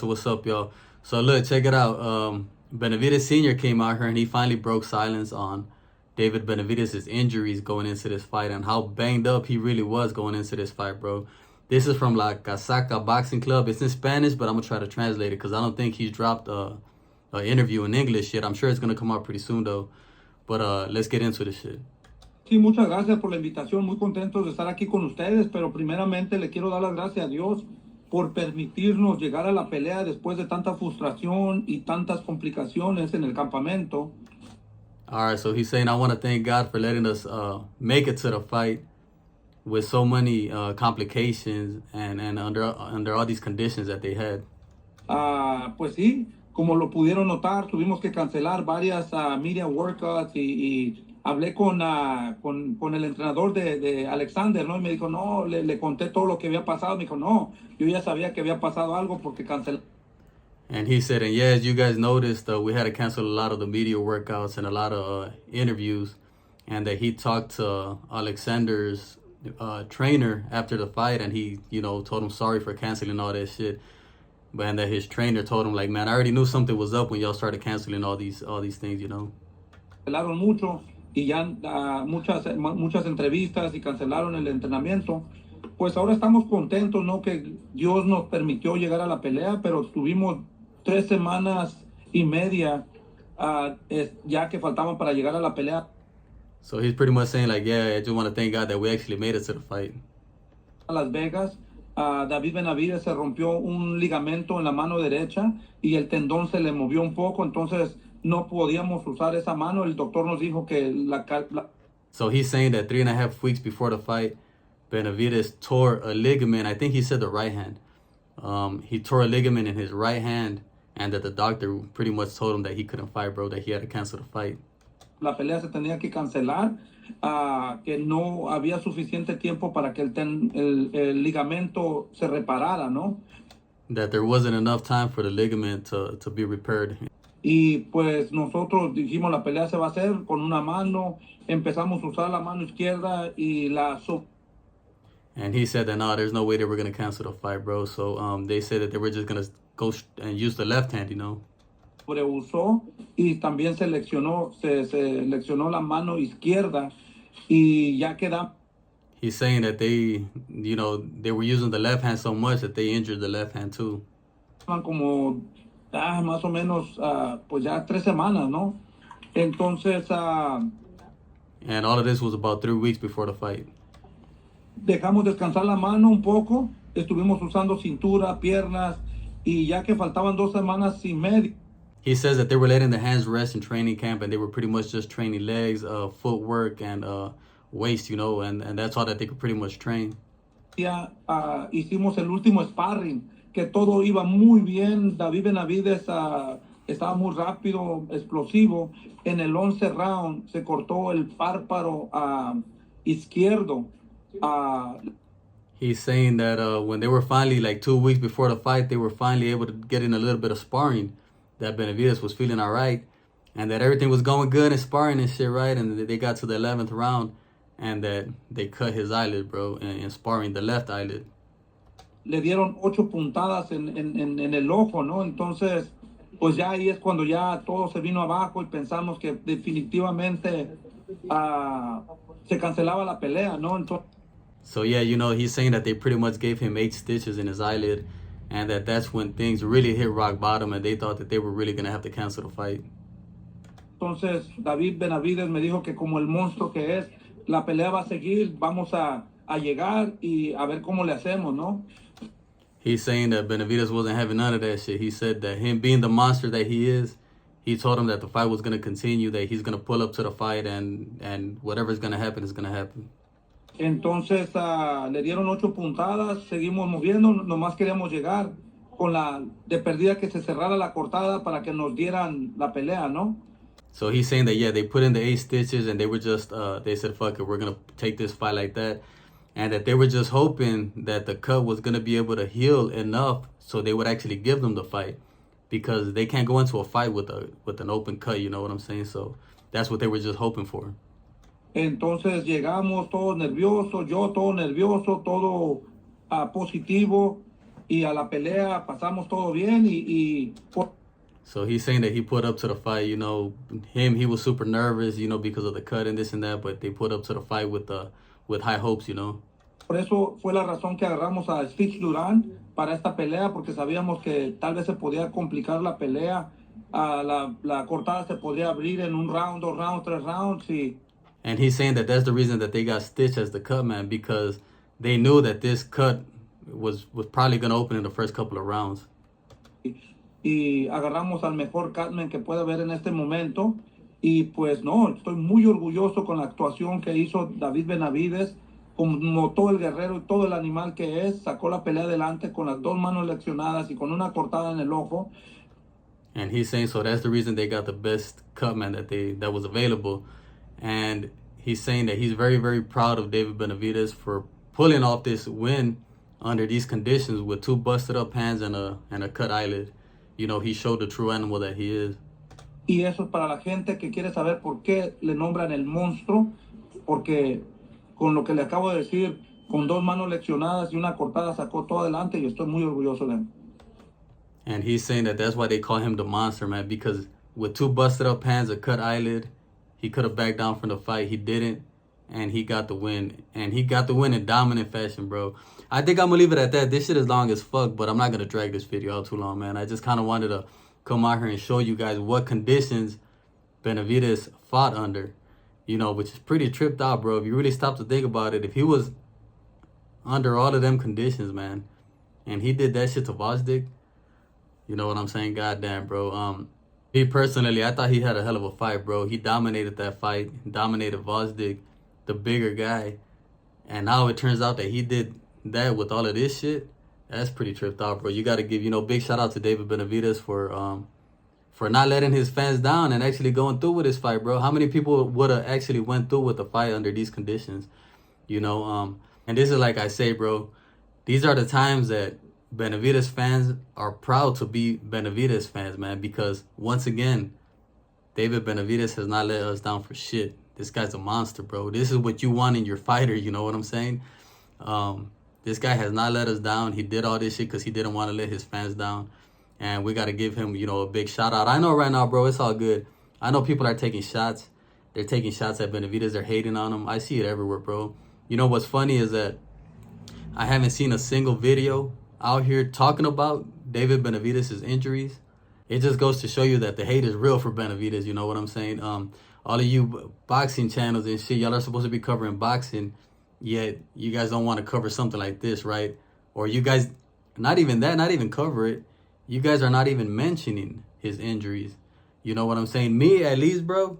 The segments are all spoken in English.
So what's up, y'all? So look, check it out. Benavidez Sr. came out here and he finally broke silence on David Benavidez' injuries going into this fight and how banged up he really was going into this fight, bro. This is from La Casaca Boxing Club. It's in Spanish, but I'm gonna try to translate it because I don't think he's dropped an interview in English yet. I'm sure it's gonna come out pretty soon though. But let's get into this shit. Sí, muchas gracias por la invitación. Muy contentos de estar aquí con ustedes, pero primeramente le quiero dar las gracias a Dios por permitirnos llegar a la pelea después de tanta frustración y tantas complicaciones en el campamento. All right, so he's saying, I want to thank God for letting us make it to the fight with so many complications and under all these conditions that they had. Pues sí, como lo pudieron notar, tuvimos que cancelar varias media workouts y hablé con el entrenador de Alexander, ¿no? Y me dijo, no, le conté todo lo que había pasado. Me dijo, no, yo ya sabía que había pasado algo porque cancelé. And he said, and yeah, as you guys noticed, we had to cancel a lot of the media workouts and a lot of interviews. And that he talked to Alexander's trainer after the fight, and he, told him sorry for canceling all that shit. But and that his trainer told him, like, man, I already knew something was up when y'all started canceling all these things, Cancelaron mucho y ya muchas entrevistas y cancelaron el entrenamiento. Pues ahora estamos contentos, ¿no? Que Dios nos permitió llegar a la pelea, pero tuvimos 3 semanas y media ya que faltaban para llegar a la pelea. So he's pretty much saying, like, yeah, I just want to thank God that we actually made it to the fight. A Las Vegas, David Benavidez se rompió un ligamento en la mano derecha y el tendón se le movió un poco, entonces no podíamos usar esa mano. El doctor nos dijo que So he's saying that 3.5 weeks before the fight, Benavidez tore a ligament. I think he said the right hand. He tore a ligament in his right hand, and that the doctor pretty much told him that he couldn't fight, bro, that he had to cancel the fight. La pelea se tenía que cancelar, que no había suficiente tiempo para que el ligamento se reparara, ¿no? That there wasn't enough time for the ligament to be repaired. Y pues nosotros dijimos la pelea se va a hacer con una mano, empezamos a usar la mano izquierda y And he said that, no, there's no way they were going to cancel the fight, bro. So they said that they were just going to go and use the left hand, Sobreusó y también se seleccionó la mano izquierda y ya queda. He's saying that they were using the left hand so much that they injured the left hand too. Como más o menos, pues ya 3 semanas, ¿no? Entonces. And all of this was about 3 weeks before the fight. Dejamos descansar la mano un poco, estuvimos usando cintura, piernas, y ya que faltaban 2 semanas y media. He says that they were letting the hands rest in training camp, and they were pretty much just training legs, footwork, and waist, and that's all that they could pretty much train. Ya hicimos el último sparring, que todo iba muy bien. David Benavidez estaba muy rápido, explosivo. En el 11 round se cortó el párpado izquierdo. He's saying that when they were finally, like 2 weeks before the fight, they were finally able to get in a little bit of sparring, that Benavidez was feeling all right, and that everything was going good in sparring and shit, right? And they got to the 11th round, and that they cut his eyelid, bro, in sparring, the left eyelid. Le dieron 8 puntadas en el ojo, ¿no? Entonces, pues ya ahí es cuando ya todo se vino abajo y pensamos que definitivamente se cancelaba la pelea, ¿no? Entonces, so yeah, he's saying that they pretty much gave him 8 stitches in his eyelid, and that's when things really hit rock bottom, and they thought that they were really going to have to cancel the fight. Entonces, David Benavidez me dijo que como el monstruo que es, la pelea va a seguir, vamos a llegar y a ver cómo le hacemos, ¿no? He's saying that Benavidez wasn't having none of that shit. He said that him being the monster that he is, he told him that the fight was going to continue, that he's going to pull up to the fight, and whatever's going to happen is going to happen. Entonces le dieron 8 puntadas, seguimos moviendo, nomás queríamos llegar con de perdida que se cerrara la cortada para que nos dieran la pelea, ¿no? So he's saying that, yeah, they put in the 8 stitches and they were just, they said, fuck it, we're going to take this fight like that. And that they were just hoping that the cut was going to be able to heal enough so they would actually give them the fight. Because they can't go into a fight with an open cut, you know what I'm saying? So that's what they were just hoping for. Entonces llegamos todos nerviosos, yo todo nervioso, todo positivo, y a la pelea pasamos todo bien y So he's saying that he put up to the fight, you know, he was super nervous, you know, because of the cut and this and that, but they put up to the fight with high hopes, you know. por eso fue la razón que agarramos a Stitch Duran para esta pelea, porque sabíamos que tal vez se podía complicar la pelea, la cortada se podía abrir en un round, 2 rounds, 3 rounds And he's saying that that's the reason that they got Stitch as the cut man, because they knew that this cut was probably going to open in the first couple of rounds. Y agarramos al mejor catman que puede haber en este momento. Y pues no, estoy muy orgulloso con la actuación que hizo David Benavidez, como todo el guerrero y todo el animal que es. Sacó la pelea adelante con las 2 manos leccionadas y con una cortada en el ojo. And he's saying so that's the reason they got the best cutman that was available. And he's saying that he's very, very proud of David Benavidez for pulling off this win under these conditions with 2 busted up hands and a cut eyelid. You know, he showed the true animal that he is. Y eso es para la gente que quiere saber por qué le nombran el monstruo, porque con lo que le acabo de decir, con 2 manos leccionadas y una cortada sacó todo adelante y estoy muy orgulloso de él. And he's saying that that's why they call him the monster, man, because with 2 busted up hands, a cut eyelid, he could have backed down from the fight. He didn't, and he got the win. And he got the win in dominant fashion, bro. I think I'm going to leave it at that. This shit is long as fuck, but I'm not going to drag this video out too long, man. I just kind of wanted to come out here and show you guys what conditions Benavidez fought under, you know, which is pretty tripped out, bro. If you really stop to think about it, if he was under all of them conditions, man, and he did that shit to Gvozdyk, you know what I'm saying? Goddamn, bro. Me personally, I thought he had a hell of a fight, bro. He dominated that fight, dominated Gvozdyk, the bigger guy. And now it turns out that he did that with all of this shit. That's pretty tripped out, bro. You got to give, you know, big shout out to David Benavidez for not letting his fans down and actually going through with his fight, bro. How many people would have actually went through with the fight under these conditions? You know, and this is like I say, bro, these are the times that Benavidez fans are proud to be Benavidez fans, man, because once again, David Benavidez has not let us down for shit. This guy's a monster, bro. This is what you want in your fighter, you know what I'm saying? This guy has not let us down. He did all this shit because he didn't want to let his fans down. And we got to give him, you know, a big shout out. I know right now, bro, it's all good. I know people are taking shots. They're taking shots at Benavidez. They're hating on him. I see it everywhere, bro. You know what's funny is that I haven't seen a single video out here talking about David Benavidez's injuries. It just goes to show you that the hate is real for Benavidez, you know what I'm saying? All of you boxing channels and shit, y'all are supposed to be covering boxing, yet you guys don't want to cover something like this, right? Or you guys, not even that, not even cover it. You guys are not even mentioning his injuries. You know what I'm saying? Me, at least, bro,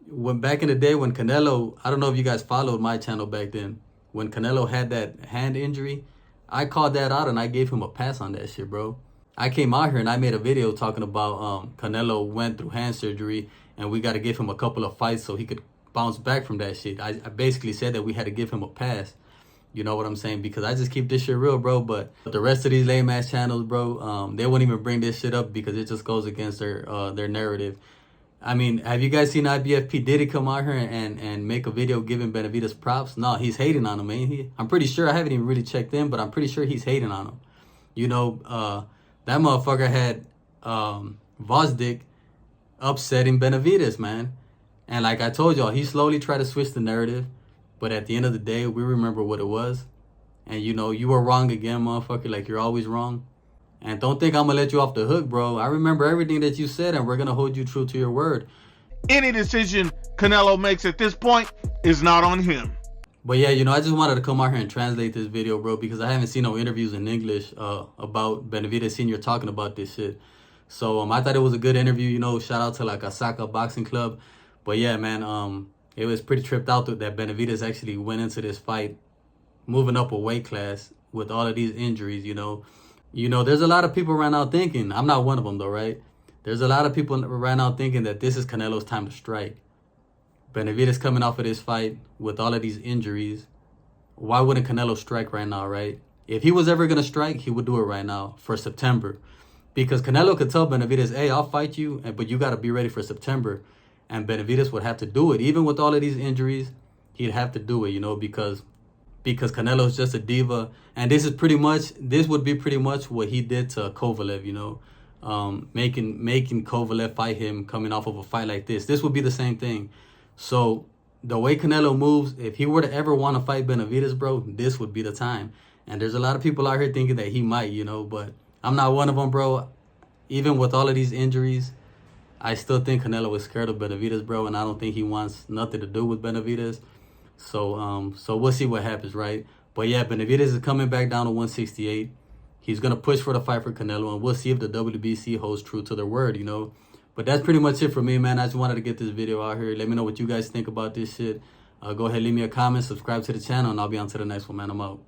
when back in the day when Canelo, I don't know if you guys followed my channel back then, when Canelo had that hand injury, I called that out and I gave him a pass on that shit, bro. I came out here and I made a video talking about Canelo went through hand surgery and we got to give him a couple of fights so he could bounce back from that shit. I basically said that we had to give him a pass. You know what I'm saying? Because I just keep this shit real, bro. But the rest of these lame ass channels, bro, they won't even bring this shit up because it just goes against their narrative. I mean, have you guys seen IBFP? Did he come out here and make a video giving Benavidez props? No, he's hating on him, man. I'm pretty sure, I haven't even really checked in, but I'm pretty sure he's hating on him. You know, that motherfucker had Gvozdyk upsetting Benavidez, man. And like I told y'all, he slowly tried to switch the narrative. But at the end of the day, we remember what it was. And, you know, you were wrong again, motherfucker, like you're always wrong. And don't think I'm going to let you off the hook, bro. I remember everything that you said, and we're going to hold you true to your word. Any decision Canelo makes at this point is not on him. But yeah, you know, I just wanted to come out here and translate this video, bro, because I haven't seen no interviews in English about Benavidez Sr. talking about this shit. So I thought it was a good interview, you know, shout out to like Osaka Boxing Club. But yeah, man, it was pretty tripped out that Benavidez actually went into this fight moving up a weight class with all of these injuries, you know. You know, there's a lot of people right now thinking, I'm not one of them though, right? There's a lot of people right now thinking that this is Canelo's time to strike. Benavidez coming off of this fight with all of these injuries. Why wouldn't Canelo strike right now, right? If he was ever going to strike, he would do it right now for September. Because Canelo could tell Benavidez, hey, I'll fight you, but you got to be ready for September. And Benavidez would have to do it. Even with all of these injuries, he'd have to do it, you know, because because Canelo is just a diva. And this would be pretty much what he did to Kovalev, you know, making Kovalev fight him coming off of a fight like this. This would be the same thing. So the way Canelo moves, if he were to ever want to fight Benavidez, bro, this would be the time. And there's a lot of people out here thinking that he might, you know, but I'm not one of them, bro. Even with all of these injuries, I still think Canelo is scared of Benavidez, bro, and I don't think he wants nothing to do with Benavidez. So we'll see what happens, right? But yeah, Benavidez is coming back down to 168. He's gonna push for the fight for Canelo, and we'll see if the WBC holds true to their word, you know. But that's pretty much it for me, man. I just wanted to get this video out here. Let me know what you guys think about this shit. Go ahead, leave me a comment, subscribe to the channel, and I'll be on to the next one, man. I'm out.